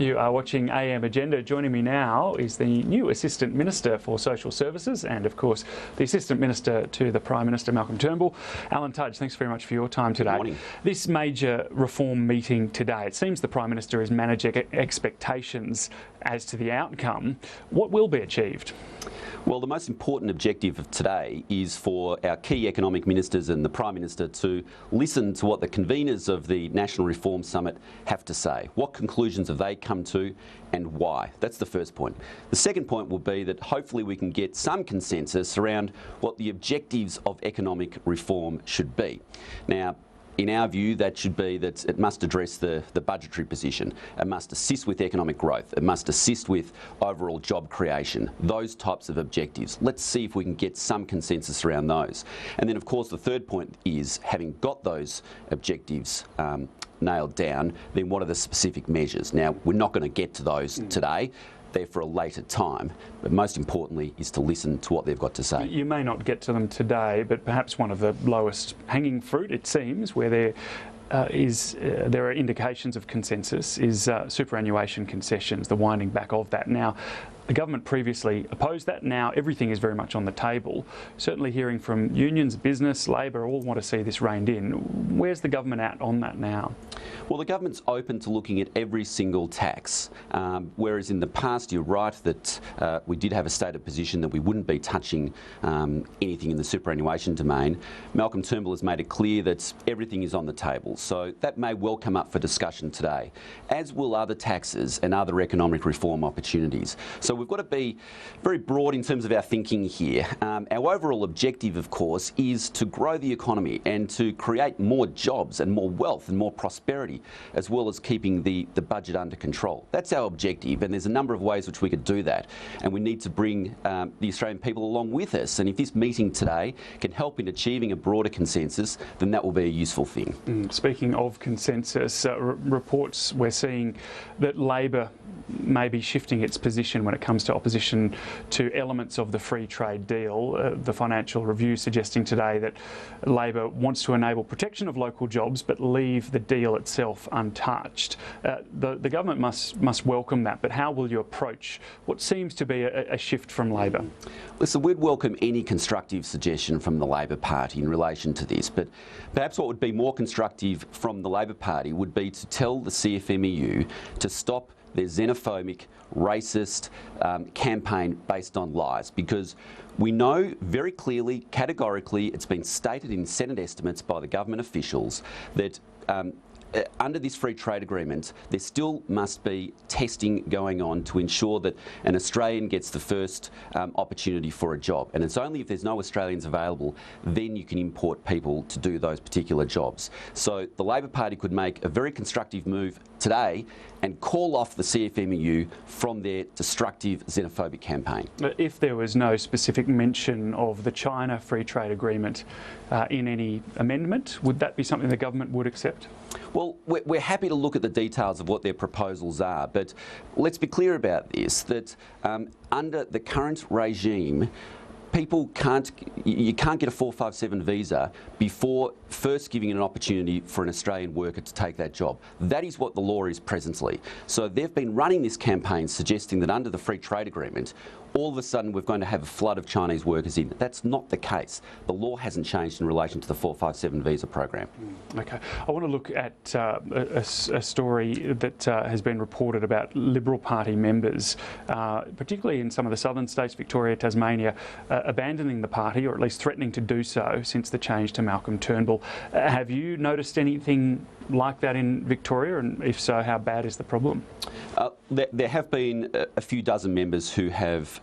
You are watching AM Agenda. Joining me now is the new Assistant Minister for Social Services and, of course, the Assistant Minister to the Prime Minister, Malcolm Turnbull. Alan Tudge, thanks very much for your time today. Good morning. This major reform meeting today, it seems the Prime Minister is managing expectations as to the outcome. What will be achieved? Well, the most important objective of today is for our key economic ministers and the Prime Minister to listen to what the conveners of the National Reform Summit have to say. What conclusions have they come to and why? That's the first point. The second point will be that hopefully we can get some consensus around what the objectives of economic reform should be. Now, in our view, that should be that it must address the budgetary position. It must assist with economic growth. It must assist with overall job creation, those types of objectives. Let's see if we can get some consensus around those. And then, of course, the third point is, having got those objectives nailed down, then what are the specific measures? Now, we're not going to get to those today. They're for a later time, but most importantly is to listen to what they've got to say. You may not get to them today, but perhaps one of the lowest hanging fruit, it seems, where there are indications of consensus, is superannuation concessions, the winding back of that. Now, the government previously opposed that. Now everything is very much on the table. Certainly hearing from unions, business, Labor, all want to see this reined in. Where's the government at on that now? Well, the government's open to looking at every single tax, whereas in the past you're right that we did have a stated position that we wouldn't be touching anything in the superannuation domain. Malcolm Turnbull has made it clear that everything is on the table, so that may well come up for discussion today, as will other taxes and other economic reform opportunities. So we've got to be very broad in terms of our thinking here. Our overall objective, of course, is to grow the economy and to create more jobs and more wealth and more prosperity, as well as keeping the budget under control. That's our objective, and there's a number of ways which we could do that, and we need to bring the Australian people along with us. And if this meeting today can help in achieving a broader consensus, then that will be a useful thing. Speaking of consensus, reports we're seeing that Labor may be shifting its position when it comes to opposition to elements of the free trade deal. The Financial Review suggesting today that Labor wants to enable protection of local jobs but leave the deal itself untouched. The government must welcome that, but how will you approach what seems to be a shift from Labor? Listen, we'd welcome any constructive suggestion from the Labor Party in relation to this, but perhaps what would be more constructive from the Labor Party would be to tell the CFMEU to stop their xenophobic, racist campaign based on lies, because we know very clearly, categorically, it's been stated in Senate estimates by the government officials that under this free trade agreement, there still must be testing going on to ensure that an Australian gets the first opportunity for a job. And it's only if there's no Australians available, then you can import people to do those particular jobs. So the Labor Party could make a very constructive move today and call off the CFMEU from their destructive xenophobic campaign. If there was no specific mention of the China free trade agreement in any amendment, would that be something the government would accept? Well, we're happy to look at the details of what their proposals are, but let's be clear about this, that under the current regime, you can't get a 457 visa before first giving an opportunity for an Australian worker to take that job. That is what the law is presently. So they've been running this campaign suggesting that under the free trade agreement, all of a sudden we're going to have a flood of Chinese workers in. That's not the case. The law hasn't changed in relation to the 457 visa program. Okay. I want to look at a story that has been reported about Liberal Party members, particularly in some of the southern states, Victoria, Tasmania, abandoning the party, or at least threatening to do so since the change to Malcolm Turnbull. Have you noticed anything like that in Victoria, and if so, how bad is the problem? There have been a few dozen members who have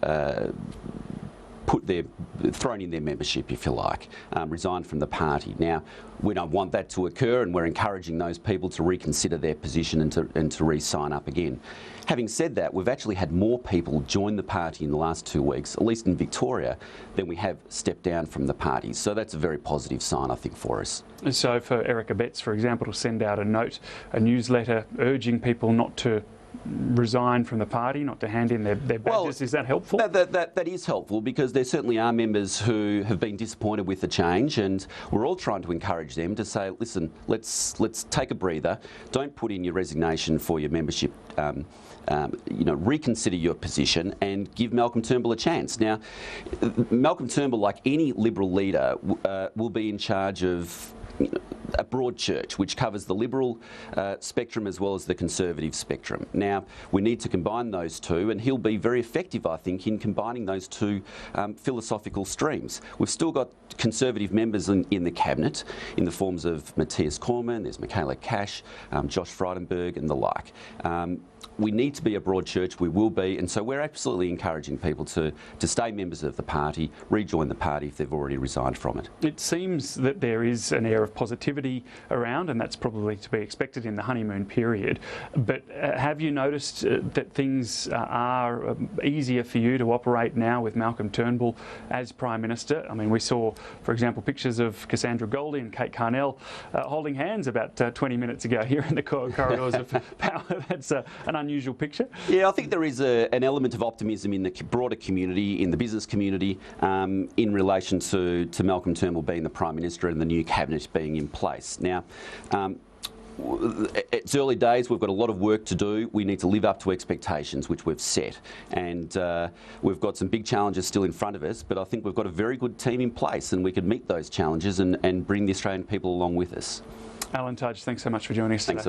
thrown in their membership, if you like, resigned from the party. Now, we don't want that to occur, and we're encouraging those people to reconsider their position and to re-sign up again. Having said that, we've actually had more people join the party in the last 2 weeks, at least in Victoria, than we have stepped down from the party. So that's a very positive sign, I think, for us. So for Erica Betts, for example, to send out a note, a newsletter urging people not to resign from the party, not to hand in their badges. Well, is that helpful? That is helpful, because there certainly are members who have been disappointed with the change, and we're all trying to encourage them to say, listen, let's take a breather. Don't put in your resignation for your membership. Reconsider your position and give Malcolm Turnbull a chance. Now, Malcolm Turnbull, like any Liberal leader, will be in charge of a broad church which covers the Liberal spectrum as well as the Conservative spectrum. Now, we need to combine those two, and he'll be very effective, I think, in combining those two philosophical streams. We've still got Conservative members in the Cabinet in the forms of Matthias Cormann, there's Michaela Cash, Josh Frydenberg and the like. We need to be a broad church, we will be, and so we're absolutely encouraging people to stay members of the party, rejoin the party if they've already resigned from it. It seems that there is an air of positivity around, and that's probably to be expected in the honeymoon period. But have you noticed that things are easier for you to operate now with Malcolm Turnbull as Prime Minister? I mean, we saw, for example, pictures of Cassandra Goldie and Kate Carnell holding hands about 20 minutes ago here in the corridors of power. That's an unusual picture. Yeah, I think there is an element of optimism in the broader community, in the business community, in relation to Malcolm Turnbull being the Prime Minister and the new Cabinet being in place. Now, it's early days, we've got a lot of work to do. We need to live up to expectations which we've set, and we've got some big challenges still in front of us, but I think we've got a very good team in place and we can meet those challenges and bring the Australian people along with us. Alan Tudge, thanks so much for joining us today. Thanks.